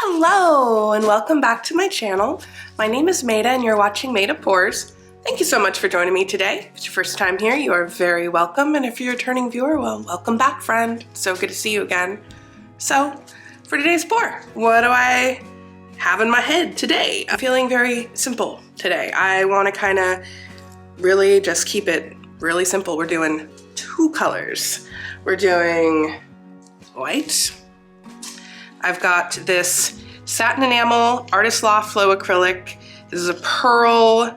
Hello and welcome back to my channel. My name is Maida and you're watching Maida Pours. Thank you so much for joining me today. If it's your first time here, you are very welcome, and if you're a returning viewer, well, welcome back, friend. So good to see you again. So, for today's pour, what do I have in my head today? I'm feeling very simple today. I want to kind of really just keep it really simple. We're doing two colors. We're doing white. I've got this Satin Enamel Artist Loft Flow Acrylic. This is a pearl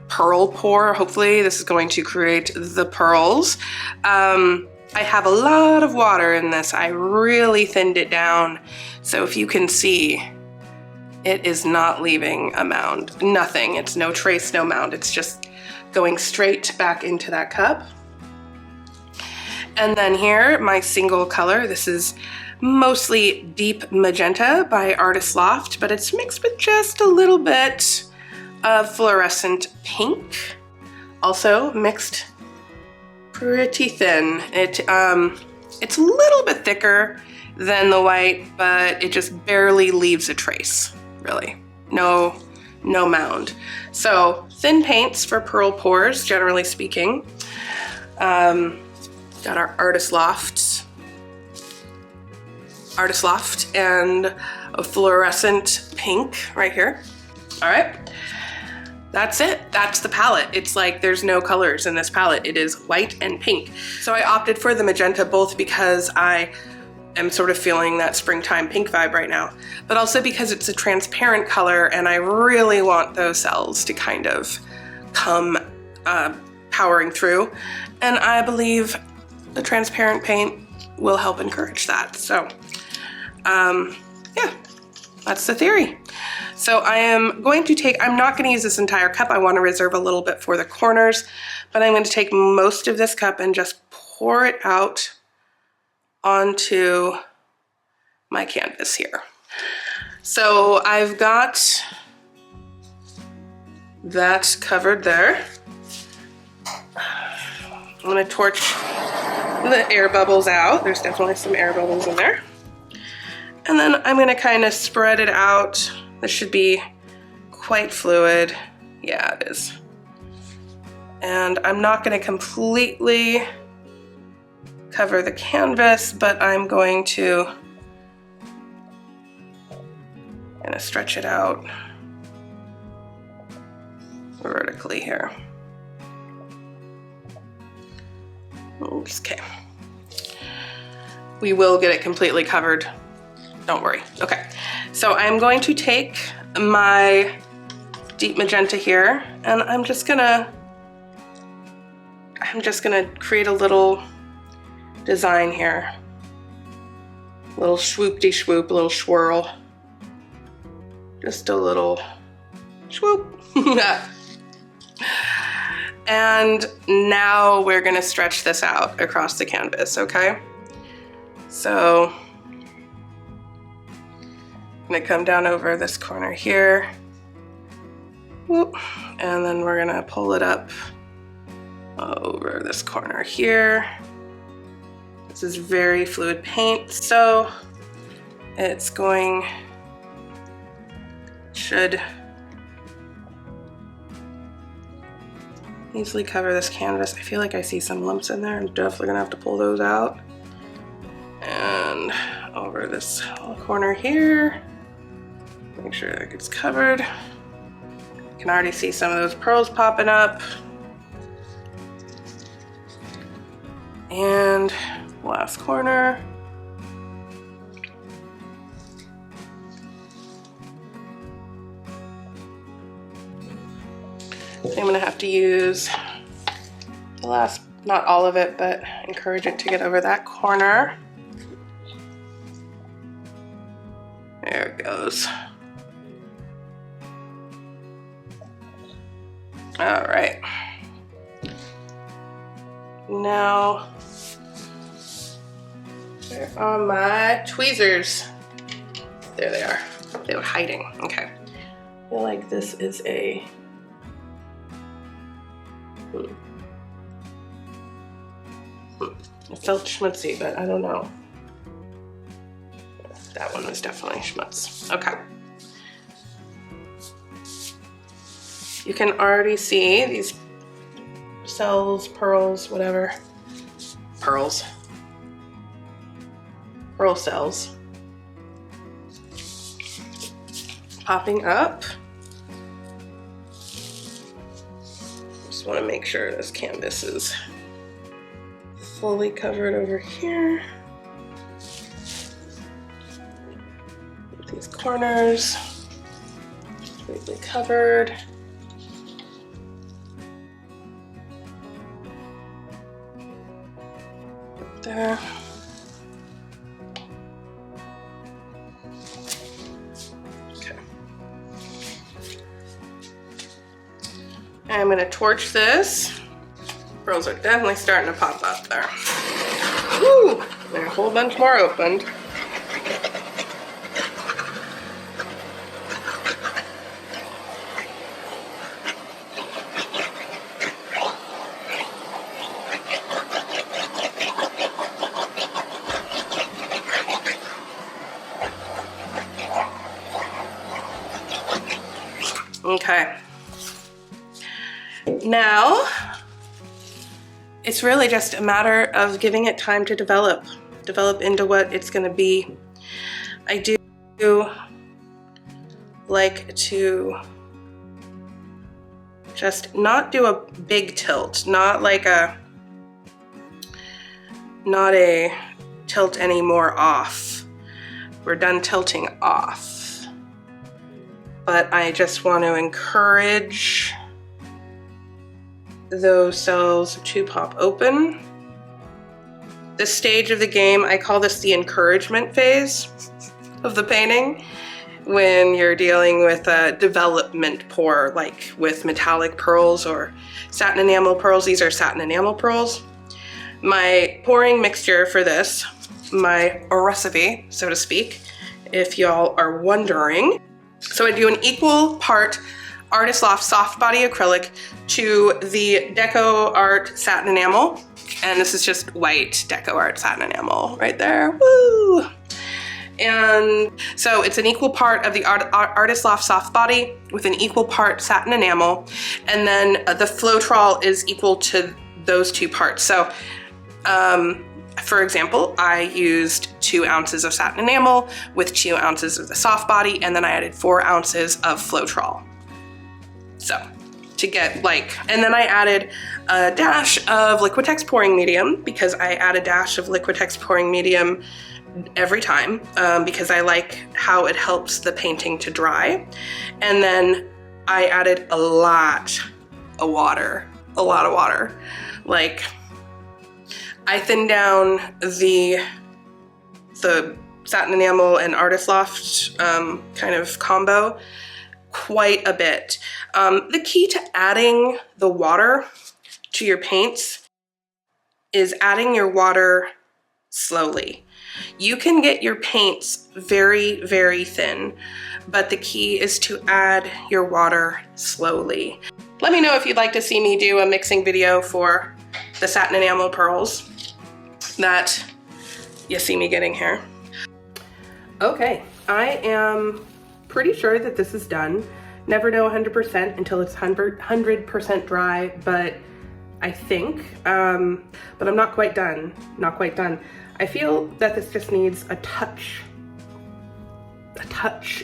pour. Hopefully this is going to create the pearls. I have a lot of water in this. I really thinned it down. So if you can see, it is not leaving a mound. Nothing. It's no trace, no mound. It's just going straight back into that cup. And then here, my single color. This is mostly deep magenta by Artist Loft, but it's mixed with just a little bit of fluorescent pink. Also mixed pretty thin. It's a little bit thicker than the white, but it just barely leaves a trace, really. No mound. So thin paints for pearl pours, generally speaking. Got our Artist Loft and a fluorescent pink right here. All right, that's it. That's the palette. It's like there's no colors in this palette. It is white and pink. So I opted for the magenta both because I am sort of feeling that springtime pink vibe right now, but also because it's a transparent color and I really want those cells to kind of come powering through. And I believe the transparent paint will help encourage that. So yeah, that's the theory. So I'm not going to use this entire cup. I want to reserve a little bit for the corners, but I'm going to take most of this cup and just pour it out onto my canvas here. So I've got that covered there. I'm going to torch the air bubbles out. There's definitely some air bubbles in there. And then I'm gonna kind of spread it out. This should be quite fluid. Yeah, it is. And I'm not gonna completely cover the canvas, but I'm going to kind of stretch it out vertically here. Okay. We will get it completely covered. Don't worry. Okay. So I'm going to take my deep magenta here and I'm just gonna create a little design here. A little swoop-de-swoop, a little swirl. Just a little swoop. And now we're gonna stretch this out across the canvas, okay? So I'm gonna come down over this corner here. Whoop. And then we're gonna pull it up over this corner here. This is very fluid paint, so it's should easily cover this canvas. I feel like I see some lumps in there. I'm definitely gonna have to pull those out. And over this corner here, make sure that gets covered. You can already see some of those pearls popping up. And last corner. I'm gonna have to use the last, not all of it, but encourage it to get over that corner. There it goes. All right. Now, where are my tweezers? There they are. They were hiding. Okay. I feel like this is a it felt schmutzy, but I don't know. That one was definitely schmutz. Okay. You can already see these cells, pearls, whatever. Pearls. Pearl cells. Popping up. Just want to make sure this canvas is fully covered over here. These corners completely covered. There. Okay. And I'm going to torch this. Pearls are definitely starting to pop up there. Woo! There's a whole bunch more opened. Okay. Now, it's really just a matter of giving it time to develop into what it's going to be. I do like to just not do a big tilt, not a tilt anymore off. We're done tilting off. But I just want to encourage those cells to pop open. This stage of the game, I call this the encouragement phase of the painting, when you're dealing with a development pour, like with metallic pearls or satin enamel pearls. These are satin enamel pearls. My pouring mixture for this, my recipe, so to speak, if y'all are wondering. So I do an equal part Artist Loft soft body acrylic to the Decoart satin enamel. And this is just white Decoart satin enamel right there. Woo! And so it's an equal part of the Artist Loft soft body with an equal part satin enamel. And then the Floetrol is equal to those two parts. So for example, I used 2 ounces of satin enamel with 2 ounces of the soft body, and then I added 4 ounces of Floetrol. So to get and then I added a dash of Liquitex pouring medium, because I add a dash of Liquitex pouring medium every time, because I like how it helps the painting to dry. And then I added a lot of water. Like, I thinned down the satin enamel and Artist Loft kind of combo quite a bit. The key to adding the water to your paints is adding your water slowly. You can get your paints very, very thin, but the key is to add your water slowly. Let me know if you'd like to see me do a mixing video for the satin enamel pearls that you see me getting here. Okay, I am pretty sure that this is done. Never know 100% until it's 100% dry, but I think, but I'm not quite done, I feel that this just needs a touch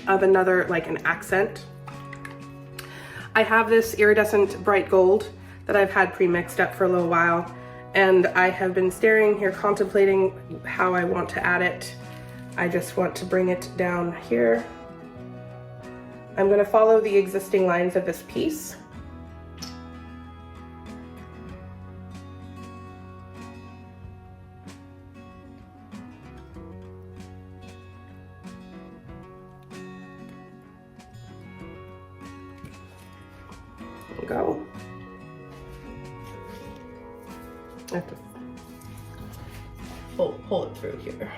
of another, like an accent. I have this iridescent bright gold that I've had pre-mixed up for a little while, and I have been staring here contemplating how I want to add it. I just want to bring it down here. I'm going to follow the existing lines of this piece. Go. I have to pull it through here.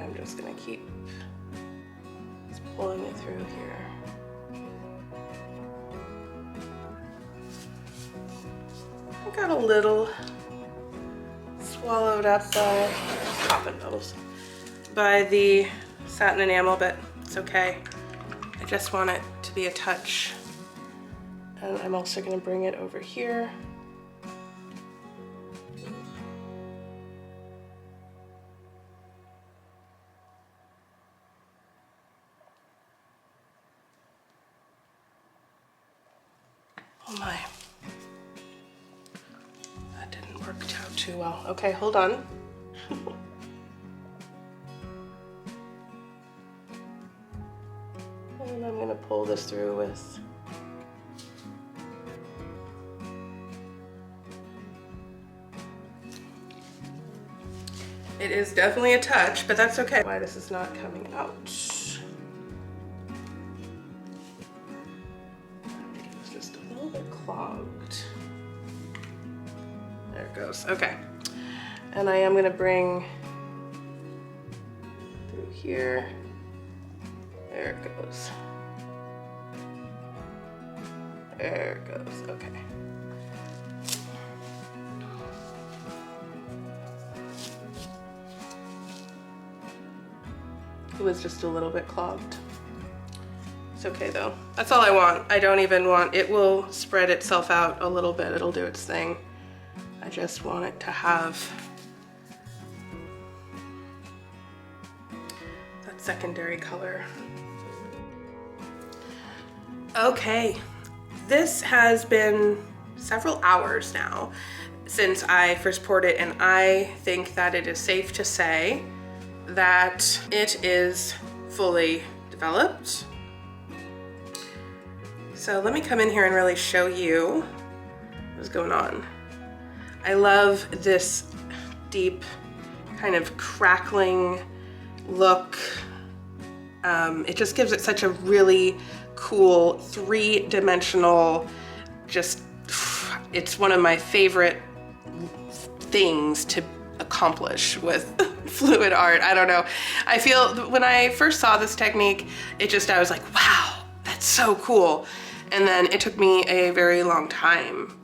I'm just gonna keep pulling it through here. I got a little swallowed up by popping bubbles by the satin enamel, but it's okay. I just want it to be a touch. And I'm also going to bring it over here. Oh my. That didn't work out too well. Okay, hold on. And I'm going to pull this through with it is definitely a touch, but that's okay. Why this is not coming out. It's just a little bit clogged. There it goes. Okay. And I am going to bring through here. There it goes. There it goes. Okay. It was just a little bit clogged. It's okay though. That's all I want. I don't even want, it will spread itself out a little bit. It'll do its thing. I just want it to have that secondary color. Okay, this has been several hours now since I first poured it, and I think that it is safe to say that it is fully developed. So let me come in here and really show you what's going on. I love this deep kind of crackling look. It just gives it such a really cool three-dimensional, just, it's one of my favorite things to accomplish with fluid art. I don't know. I feel when I first saw this technique, I was like, wow, that's so cool. And then it took me a very long time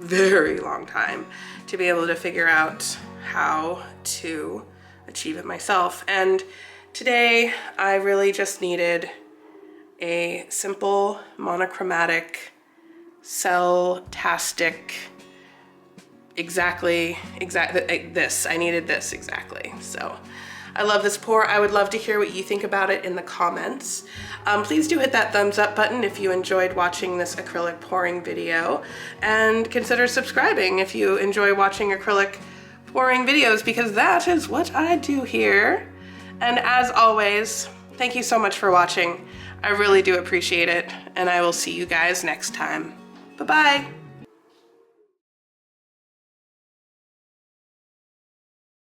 to be able to figure out how to achieve it myself. And today I really just needed a simple monochromatic cell-tastic exactly this. I needed this exactly. So I love this pour. I would love to hear what you think about it in the comments. Please do hit that thumbs up button if you enjoyed watching this acrylic pouring video, and consider subscribing if you enjoy watching acrylic pouring videos, because that is what I do here. And as always, thank you so much for watching. I really do appreciate it, and I will see you guys next time. Bye-bye.